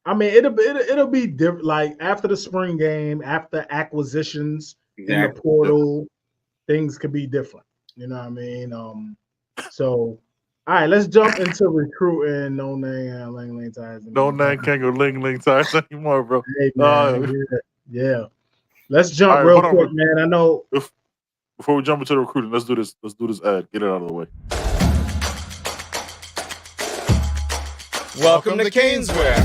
I mean, it'll be different. Like after the spring game, after acquisitions in the portal, things could be different. You know what I mean? So. All right, let's jump into recruiting. No name, Ling ties. No name can't go ling ties anymore, bro. Hey, man, yeah. Let's jump real quick, man. I know. Before we jump into the recruiting, let's do this. Let's do this ad. Get it out of the way. Welcome to Caneswear.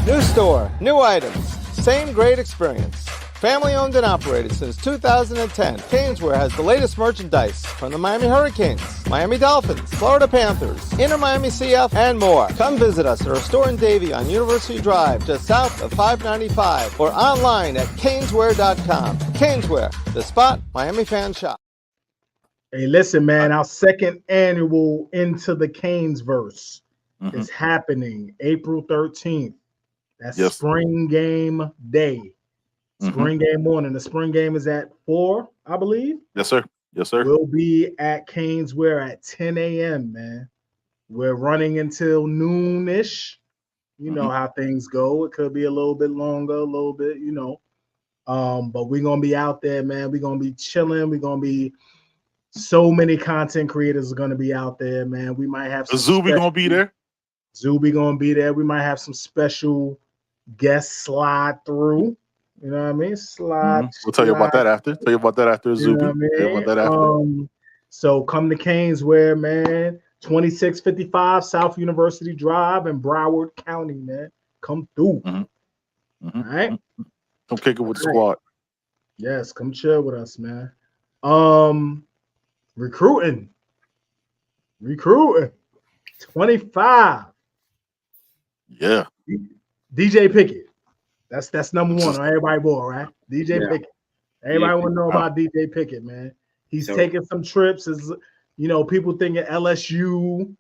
New store, new items, same great experience. Family owned and operated since 2010, Caneswear has the latest merchandise from the Miami Hurricanes, Miami Dolphins, Florida Panthers, Inter Miami CF, and more. Come visit us at our store in Davie on University Drive, just south of 595, or online at caneswear.com. Caneswear, the spot Miami fans shop. Hey, listen, man, our second annual Into the Canesverse is happening April 13th. That's spring game day. Spring game morning. The spring game is at 4, I believe. Yes, sir. Yes, sir. We'll be at Caneswear at 10 a.m., man. We're running until noonish. You know how things go. It could be a little bit longer, a little bit, you know. But we're going to be out there, man. We're going to be chilling. We're going to be so many content creators are going to be out there, man. We might have some Izubee going to be there. Izubee going to be there. We might have some special guests slide through. You know what I mean? We'll tell you about that after. Tell you about that after Izubee. You know what I mean? About that after. So come to Caneswear, man. 2655 South University Drive in Broward County, man. Come through. All right. Come kick it with the squad. Yes, come chill with us, man. Recruiting. 25. Yeah. DJ Pickett. That's number 1 on everybody's board, right? DJ Pickett. Everybody want to know about DJ Pickett, man. He's taking some trips. As you know, people thinking LSU.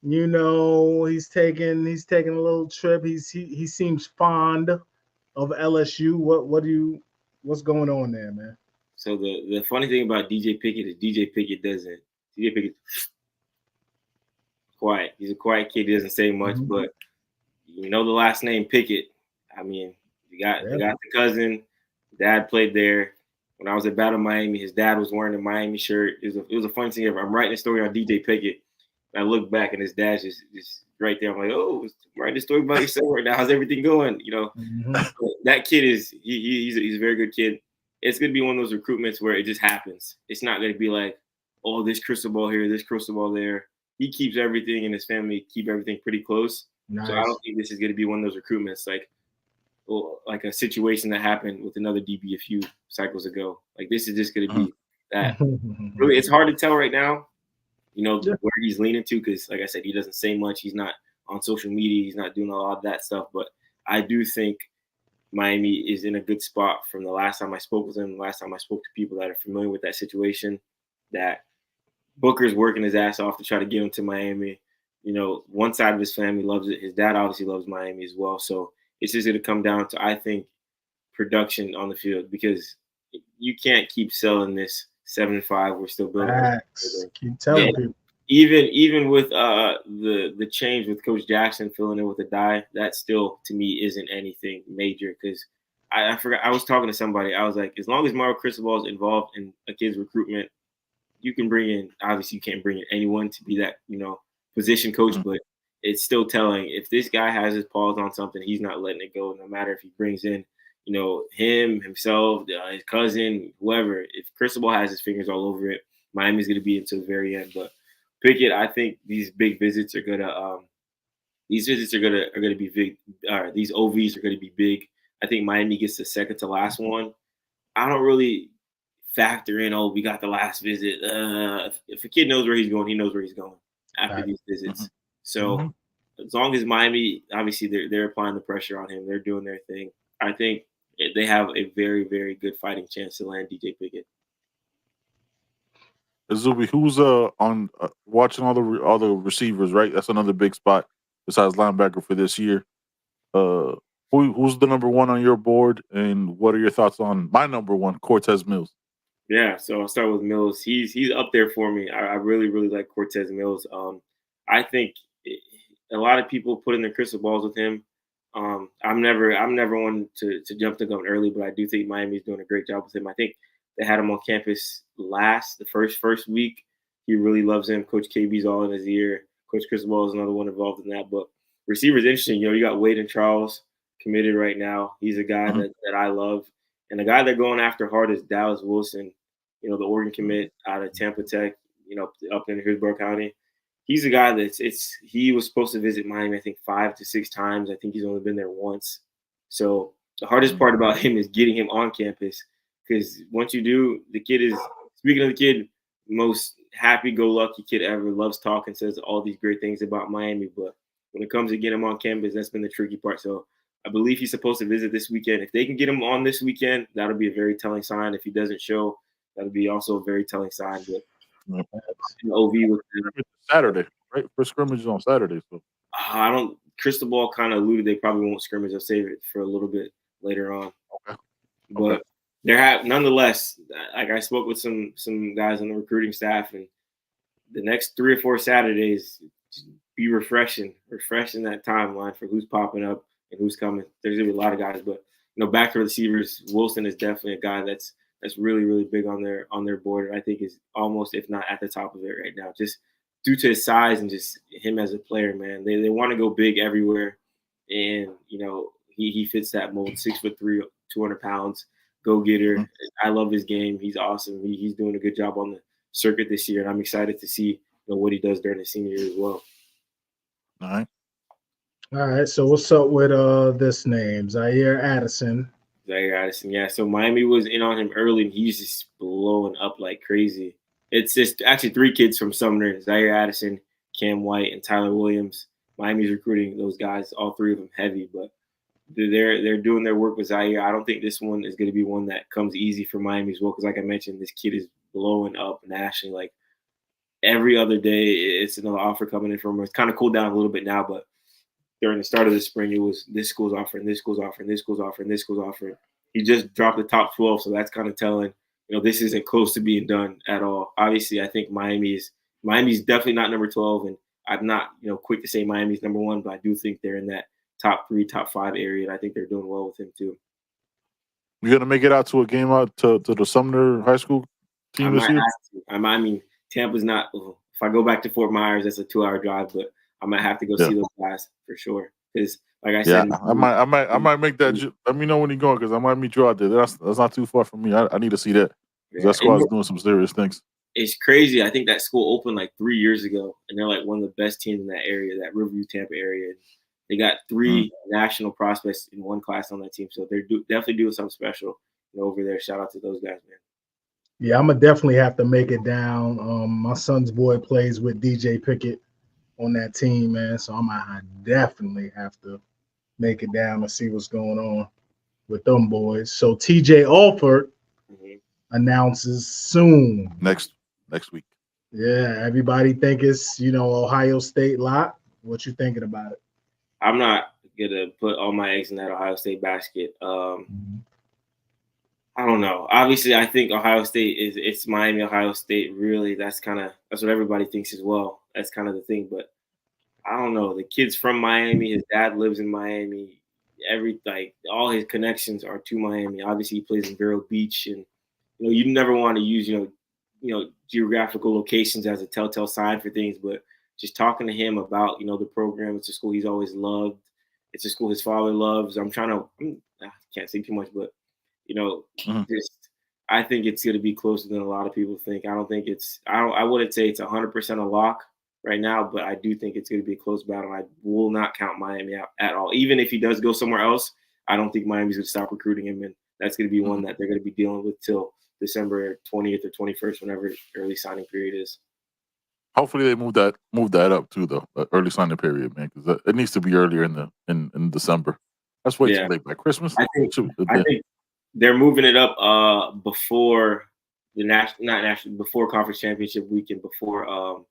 You know, he's taking a little trip. He seems fond of LSU. What's going on there, man? So the funny thing about DJ Pickett is DJ Pickett quiet. He's a quiet kid. He doesn't say much, but you know the last name Pickett. I mean, you got the cousin. Dad played there. When I was at Battle Miami, his dad was wearing a Miami shirt. It was a funny thing ever. I'm writing a story on DJ Pickett. And I look back and his dad's just right there. I'm like, oh, I'm writing a story about yourself right now. How's everything going? You know, that kid he's a very good kid. It's going to be one of those recruitments where it just happens. It's not going to be like, oh, this crystal ball here, this crystal ball there. He keeps everything, and his family keep everything pretty close. Nice. So I don't think this is going to be one of those recruitments like a situation that happened with another DB a few cycles ago. Like this is just going to be that. Really, it's hard to tell right now, you know, where he's leaning to, because like I said, he doesn't say much. He's not on social media. He's not doing a lot of that stuff. But I do think Miami is in a good spot from the last time I spoke with him, the last time I spoke to people that are familiar with that situation, that Booker's working his ass off to try to get him to Miami. You know, one side of his family loves it. His dad obviously loves Miami as well. So it's just going to come down to, I think, production on the field, because you can't keep selling this 7-5. We're still building. Keep telling people. Even with the change with Coach Jackson filling in with a die, that still to me isn't anything major, because I forgot, I was talking to somebody. I was like, as long as Mario Cristobal is involved in a kid's recruitment, you can bring in, obviously you can't bring in anyone to be that, you know, position coach, but it's still telling, if this guy has his paws on something, he's not letting it go, no matter if he brings in, you know, himself, his cousin, whoever. If Cristobal has his fingers all over it, Miami's going to be until the very end. But Pickett, I think these big visits are gonna be big. These OVs are gonna be big. I think Miami gets the second to last one. I don't really factor in, we got the last visit. If a kid knows where he's going, he knows where he's going after these visits. So as long as Miami, obviously they're applying the pressure on him, they're doing their thing, I think they have a very, very good fighting chance to land DJ Pickett. Izubee, who's on watching all the receivers, right? That's another big spot besides linebacker for this year. Who's the number one on your board, and what are your thoughts on my number one, Cortez Mills? Yeah, so I'll start with Mills. He's up there for me. I really, really like Cortez Mills. I think a lot of people put in their crystal balls with him. I'm never one to jump the gun early, but I do think Miami's doing a great job with him. I think they had him on campus the first week. He really loves him. Coach KB's all in his ear. Coach Cristobal is another one involved in that. But receivers interesting. You know, you got Wade and Charles committed right now. He's a guy that I love. And the guy they're going after hard is Dallas Wilson, you know, the Oregon commit out of Tampa Tech, you know, up in Hillsborough County. He's a guy he was supposed to visit Miami, I think, 5 to 6 times. I think he's only been there once. So the hardest part about him is getting him on campus, because once you do, the kid is, speaking of the kid, most happy-go-lucky kid ever, loves talking, says all these great things about Miami. But when it comes to getting him on campus, that's been the tricky part. So I believe he's supposed to visit this weekend. If they can get him on this weekend, that'll be a very telling sign. If he doesn't show, that'll be also a very telling sign. But OV with Saturday, right? First scrimmage is on Saturday. So Cristobal kind of alluded they probably won't scrimmage. They'll save it for a little bit later on. Okay. But nonetheless, like, I spoke with some guys on the recruiting staff, and the next 3 or 4 Saturdays, be refreshing that timeline for who's popping up and who's coming. There's gonna be a lot of guys, but you know, back to receivers, Wilson is definitely a guy that's really, really big on their board, and I think is almost, if not at the top of it right now, just due to his size and just him as a player, man. They want to go big everywhere, and you know, he fits that mold. 6'3", 200 pounds, go-getter. I love his game. He's awesome. He's doing a good job on the circuit this year, and I'm excited to see, you know, what he does during the senior year as well. All right. So what's up with this name, Zaire Addison? Yeah. So Miami was in on him early, and he's just blowing up like crazy. It's just actually 3 kids from Sumner: Zaire Addison, Cam White, and Tyler Williams. Miami's recruiting those guys, all 3 of them heavy, but they're doing their work with Zaire. I don't think this one is going to be one that comes easy for Miami as well, because like I mentioned, this kid is blowing up nationally. Like, every other day, it's another offer coming in from him. It's kind of cooled down a little bit now, but during the start of the spring, it was this school's offering, this school's offering, this school's offering, this school's offering. He just dropped the top 12, so that's kind of telling, you know, this isn't close to being done at all. Obviously, I think Miami's definitely not number 12, and I'm not, you know, quick to say Miami's number 1, but I do think they're in that top 3, top 5 area, and I think they're doing well with him too. You gonna make it out to a game out to the Sumner High School team this year? I mean, Tampa's not. If I go back to Fort Myers, that's a 2-hour drive, but I might have to go see those guys for sure. Because, like I said, I might make that. Let me know when you're going, because I might meet you out there. That's not too far from me. I need to see that. Yeah. That squad's doing some serious things. It's crazy. I think that school opened like 3 years ago, and they're like one of the best teams in that area, that Riverview, Tampa area. They got 3 national prospects in one class on that team, so they're definitely doing something special, you know, over there. Shout out to those guys, man. Yeah, I'm gonna definitely have to make it down. My son's boy plays with DJ Pickett on that team, man. So I definitely have to make it down and see what's going on. with them boys. So TJ Alford announces soon. Next week. Yeah, everybody think it's Ohio State lot. What you thinking about it? I'm not gonna put all my eggs in that Ohio State basket. I don't know. Obviously, I think Ohio State it's Miami, Ohio State. Really, that's what everybody thinks as well. That's kind of the thing. But I don't know. The kid's from Miami. His dad lives in Miami. All his connections are to Miami. Obviously, he plays in Vero Beach, and you never want to use geographical locations as a telltale sign for things. But just talking to him about the program, it's a school he's always loved. It's a school his father loves. I can't say too much, but I think it's going to be closer than a lot of people think. I wouldn't say it's 100% a lock right now, but I do think it's going to be a close battle. I will not count Miami out at all. Even if he does go somewhere else, I don't think Miami's going to stop recruiting him, and that's going to be one that they're going to be dealing with till December 20th or 21st, whenever early signing period is. Hopefully they move that up too, though. Early signing period, man, because it needs to be earlier in December. That's way too late by Christmas. I think they're moving it up before before conference championship weekend, before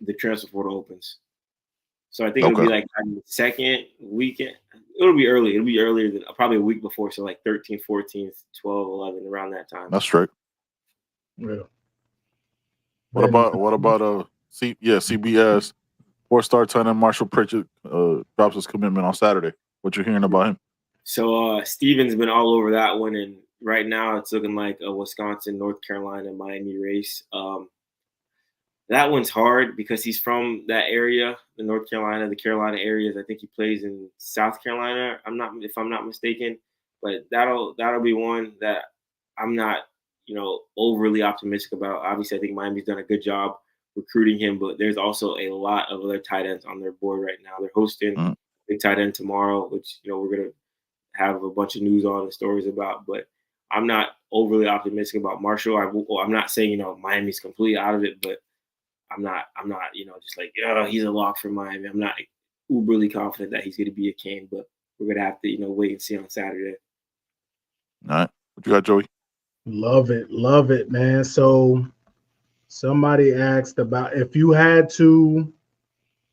the transfer portal opens. So I think it'll be like the second weekend. It'll be early. It'll be earlier than probably a week before. So like 13th, 14th, 12, 11, around that time. That's right. Yeah. What about CBS 4-star tight end Marshall Pritchett drops his commitment on Saturday. What you hearing about him? So Steven's been all over that one, and right now it's looking like a Wisconsin, North Carolina, Miami race. That one's hard because he's from that area, the North Carolina, the Carolina areas. I think he plays in South Carolina. If I'm not mistaken, but that'll be one that I'm not, overly optimistic about. Obviously, I think Miami's done a good job recruiting him, but there's also a lot of other tight ends on their board right now. They're hosting Big Tight End tomorrow, which we're gonna have a bunch of news on and stories about. But I'm not overly optimistic about Marshall. I'm not saying Miami's completely out of it, but I'm not just like he's a lock for Miami. I'm not uberly confident that he's going to be a Cane, but we're gonna have to wait and see on Saturday. All right, what you got, Joey? Love it, man. So somebody asked about if you had to.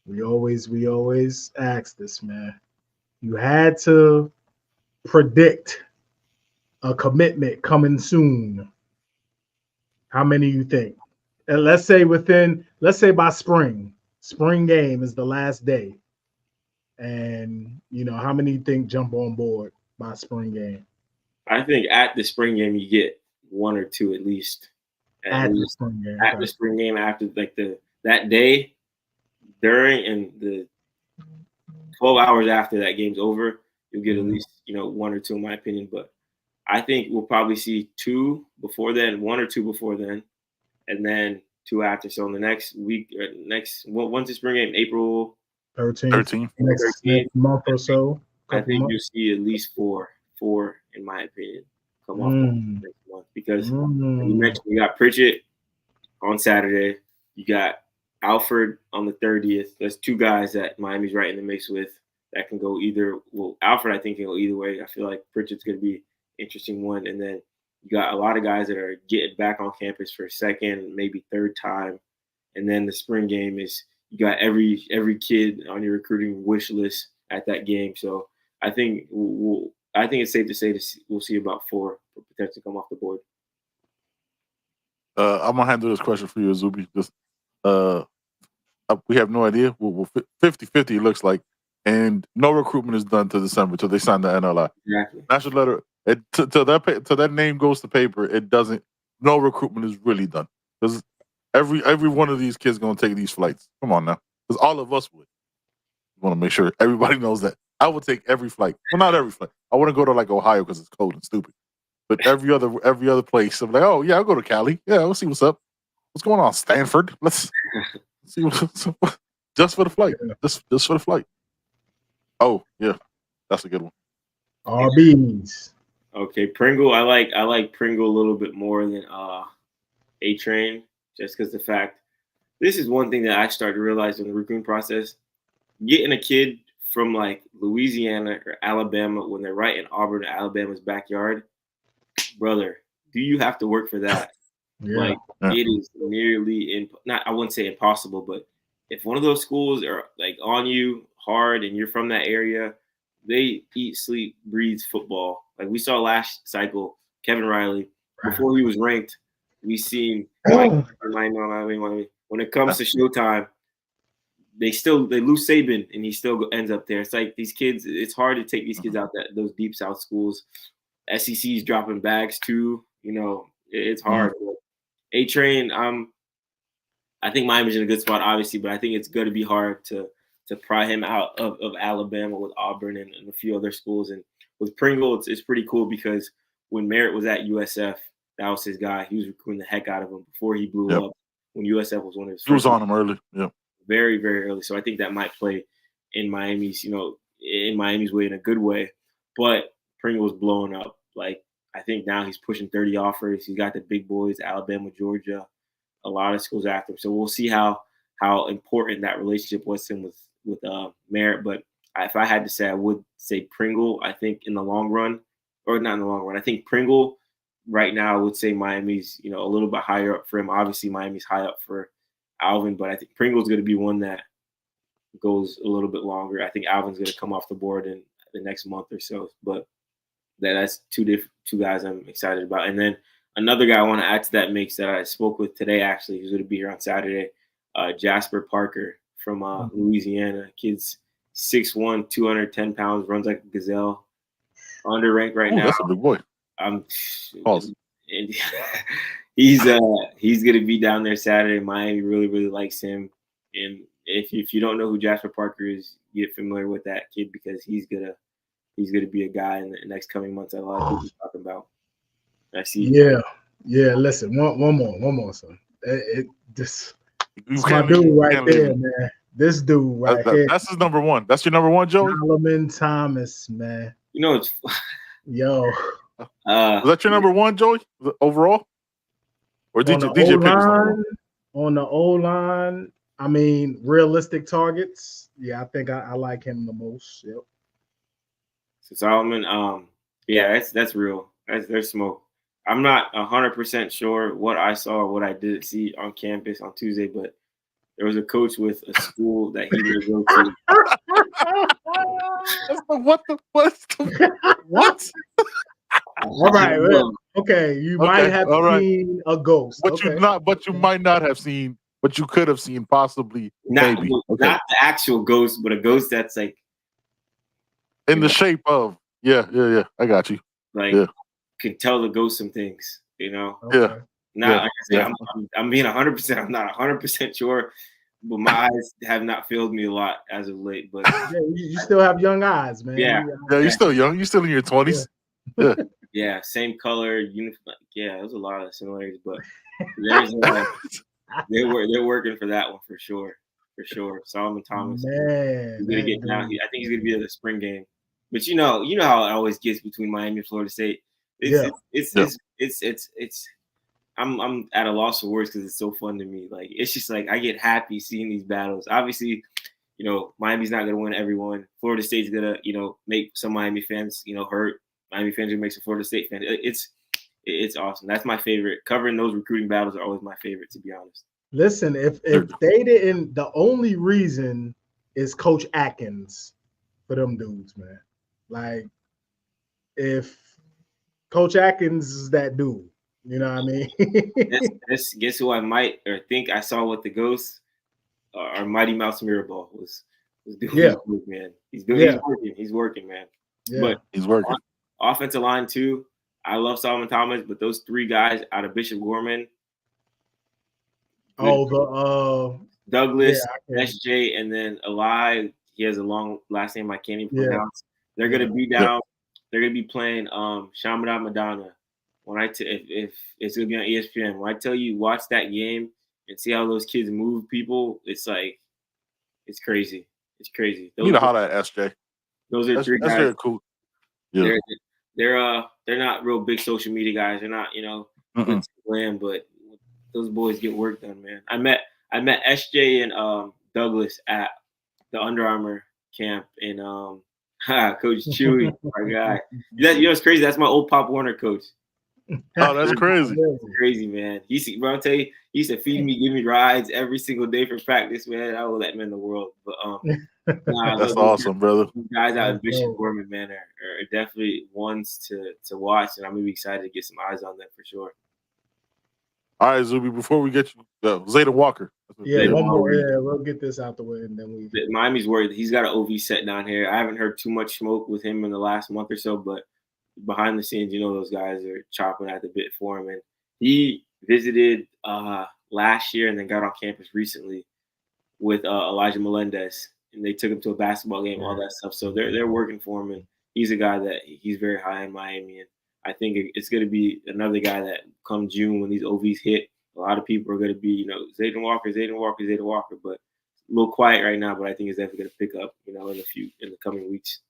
We always ask this, man. You had to predict a commitment coming soon. How many you think? And let's say by spring game is the last day. And how many you think jump on board by spring game? I think at the spring game you get one or two at least. The spring game after that day, during and the 12 hours after that game's over, you'll get at least one or two in my opinion. But I think we'll probably see two before then, one or two before then, and then two after. So in the next week, when's the spring game? April 13th. Next month or so. I think you'll see at least four, in my opinion, come off next month. Because you mentioned you got Pritchett on Saturday. You got Alford on the 30th. There's two guys that Miami's right in the mix with that can go either. Well, Alford, I think, can go either way. I feel like Pritchett's going to be an interesting one. And then you got a lot of guys that are getting back on campus for a second, maybe third time. And then the spring game is you got every kid on your recruiting wish list at that game. So I think it's safe to say we'll see about four potentially come off the board. I'm gonna handle this question for you, Izubee. We have no idea. We'll 50-50 it looks like, and no recruitment is done till December till they sign the NLI. Exactly. National letter. Till that name goes to paper, it doesn't. No recruitment is really done because every one of these kids gonna take these flights. Come on now, because all of us would. Want to make sure everybody knows that. I would take every flight. Well, not every flight. I wouldn't go to like Ohio because it's cold and stupid. But every other place, I'm like, oh yeah, I'll go to Cali. Yeah, we'll see what's up. What's going on, Stanford? Let's see what's just for the flight. Just for the flight. Oh yeah, that's a good one. RBs. Okay, Pringle. I like Pringle a little bit more than A-Train, just because the fact this is one thing that I started to realize in the recruiting process. Getting a kid from like Louisiana or Alabama when they're right in Auburn, Alabama's backyard, brother, do you have to work for that? Like it is nearly I wouldn't say impossible, but if one of those schools are like on you hard and you're from that area, they eat, sleep, breathe football. Like we saw last cycle, Kevin Riley, before he was ranked, we seen when it comes to showtime, they lose Saban and he still ends up there. It's like these kids, it's hard to take these kids out those deep South schools. SEC's dropping bags too, it's hard. A-Train, I think Miami's in a good spot, obviously, but I think it's going to be hard to pry him out of Alabama with Auburn and a few other schools. And with Pringle, it's pretty cool because when Merritt was at USF, that was his guy. He was recruiting the heck out of him before he blew up. When USF was one of his first. He was on him early. Yeah. Very, very early. So I think that might play in Miami's, in Miami's way in a good way. But Pringle was blowing up. Like, I think now he's pushing 30 offers. He's got the big boys, Alabama, Georgia, a lot of schools after him. So we'll see how important that relationship was to him with Merritt. But if I had to say, I would say Pringle. I think in the long run, or not in the long run, I think Pringle right now, I would say Miami's, a little bit higher up for him. Obviously, Miami's high up for Alvin, but I think Pringle's going to be one that goes a little bit longer. I think Alvin's going to come off the board in the next month or so. But that's two guys I'm excited about. And then another guy I want to add to that mix that I spoke with today, actually, who's going to be here on Saturday, Jasper Parker from Louisiana. Kid's 6'1", 210 pounds, runs like a gazelle. Underranked right now. That's a big boy. And he's going to be down there Saturday. Miami really, really likes him. And if you don't know who Jasper Parker is, get familiar with that kid because he's gonna be a guy in the next coming months that a lot of people are talking about. I see. Yeah. Listen, one more, son. This my dude right there, man. This dude right here. That's his number one. That's your number one, Joey? Solomon Thomas, man. It's yo. Was that your number one, Joey? Overall? Or DJ Pickens? On the O-line, I mean, realistic targets. Yeah, I think I like him the most. Yep. So Solomon, that's real. There's smoke. I'm not 100% sure what I saw or what I did see on campus on Tuesday, but there was a coach with a school that he would go to. What? All right. Okay. You might have seen a ghost. But you might not have seen, but you could have seen possibly. Not the actual ghost, but a ghost that's like in the shape of. Yeah. I got you. Can tell the ghost some things, Okay. Like I said, I'm being 100%. I'm not 100% sure, but my eyes have not failed me a lot as of late. But you still have young eyes, man. Yeah, you're still young. You're still in your 20s. Yeah, same color, uniform. Yeah, there's a lot of similarities, but they're working for that one for sure. Solomon Thomas, he's gonna get down. I think he's gonna be at the spring game. But you know how it always gets between Miami and Florida State. I'm at a loss for words because it's so fun to me. Like it's just like I get happy seeing these battles. Obviously, Miami's not gonna win everyone. Florida State's gonna, make some Miami fans, hurt. Miami fans are make some Florida State fans. It's awesome. That's my favorite. Covering those recruiting battles are always my favorite, to be honest. Listen, if they didn't, the only reason is Coach Atkins for them dudes, man. Like if Coach Atkins is that dude, you know what I mean? Guess who I might or think I saw with the ghost? Our Mighty Mouse Mirabal was doing his move, man. He's working. He's working, man. Yeah. But he's working. Offensive line too. I love Solomon Thomas, but those three guys out of Bishop Gorman. Douglas, SJ, and then Eli. He has a long last name I can't even pronounce. They're gonna be down. They're gonna be playing Shamada Madonna. If it's gonna be on ESPN, when I tell you watch that game and see how those kids move people, it's like it's crazy. It's crazy. You know how that SJ. Those are three guys. That's very cool. Yeah. They're not real big social media guys. They're not, glam, but those boys get work done, man. I met SJ and Douglas at the Under Armour camp, and Coach Chewy, our guy. You know what's crazy? That's my old Pop Warner coach. Oh, that's crazy. Crazy, man. Bro, I'll tell you, he used to feed me, give me rides every single day for practice, man. I would let man in the world. But that's awesome, brother. Guys out in Bishop Gorman, man, are definitely ones to watch, and I'm really excited to get some eyes on them for sure. All right, Izubee, before we get you, Zayden Walker. Yeah, one more. Yeah, we'll get this out the way, and then we. Miami's worried. He's got an OV set down here. I haven't heard too much smoke with him in the last month or so, but behind the scenes, those guys are chopping at the bit for him. And he visited last year and then got on campus recently with Elijah Melendez, and they took him to a basketball game, all that stuff. So they're working for him, and he's a guy that he's very high in Miami. And I think it's going to be another guy that come June when these OVs hit, a lot of people are going to be, Zayden Walker, but a little quiet right now, but I think it's definitely going to pick up, in the coming weeks.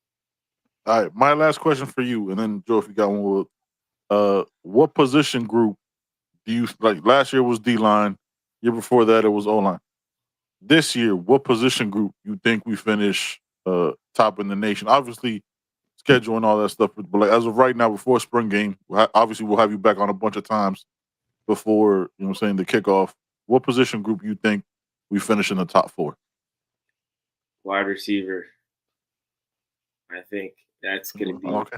All right, my last question for you, and then Joe, if you got one more. What position group do you like? Last year was D-line. Year before that, it was O-line. This year, what position group you think we finish top in the nation? Obviously, schedule and all that stuff, but like as of right now, before spring game, obviously we'll have you back on a bunch of times before the kickoff. What position group you think we finish in the top 4? Wide receiver. I think that's gonna be okay.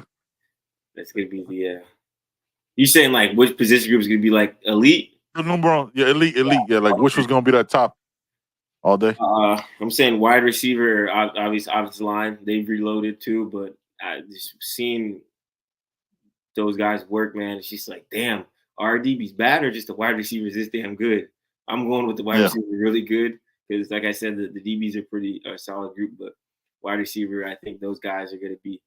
That's gonna be the. You saying like which position group is gonna be like elite? Elite. Yeah, like which was gonna be that top all day? I'm saying wide receiver, obviously offensive line. They've reloaded too, but I just seen those guys work, man. It's just like, damn, are DB's bad or just the wide receivers this damn good? I'm going with the wide receiver really good because, like I said, the DBs are pretty solid group, but wide receiver, I think those guys are going to be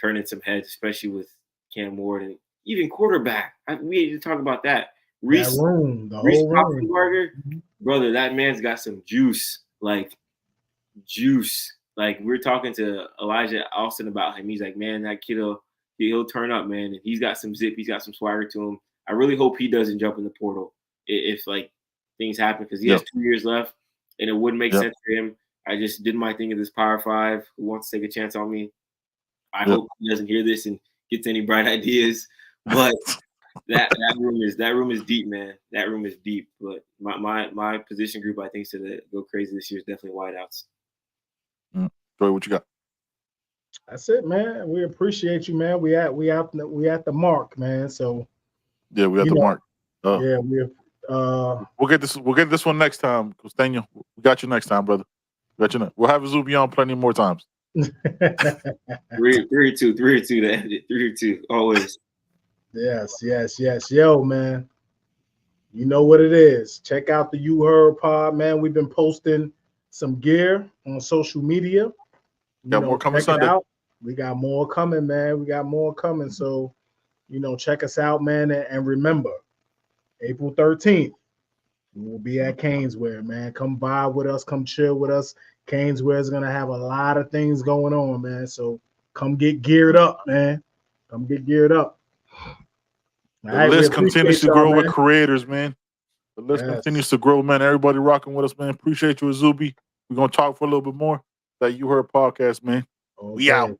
turning some heads, especially with Cam Ward and even quarterback. We need to talk about that. Reese Roethlisberger, brother, that man's got some juice. Like we're talking to Elijah Austin about him. He's like, man, that kid he'll turn up, man. And he's got some zip. He's got some swagger to him. I really hope he doesn't jump in the portal if like things happen because he has 2 years left, and it wouldn't make sense for him. I just did my thing at this Power 5 who wants to take a chance on me. I hope he doesn't hear this and gets any bright ideas. But that room is deep, man. That room is deep. But my position group, I think, to go crazy this year is definitely wideouts. Joy, what you got? That's it, man. We appreciate you, man. We at the mark, man. So yeah, we at the mark. We'll get this one next time. Costeño, we got you next time, brother. We'll have Izubee on plenty more times. 3 or 2 to end it. 3 or 2 always. Yes. Yo, man. You know what it is. Check out the You Heard Pod, man. We've been posting some gear on social media. Got more coming Sunday. We got more coming, man. We got more coming. So, check us out, man. And remember, April 13th, we will be at Caneswear, man. Come by with us. Come chill with us. Caneswear is going to have a lot of things going on, man. So come get geared up, man. Come get geared up. The list continues to grow with creators, man. The list continues to grow, man. Everybody rocking with us, man. Appreciate you, Izubee. We're going to talk for a little bit more. That You Heard podcast, man. Okay. We out.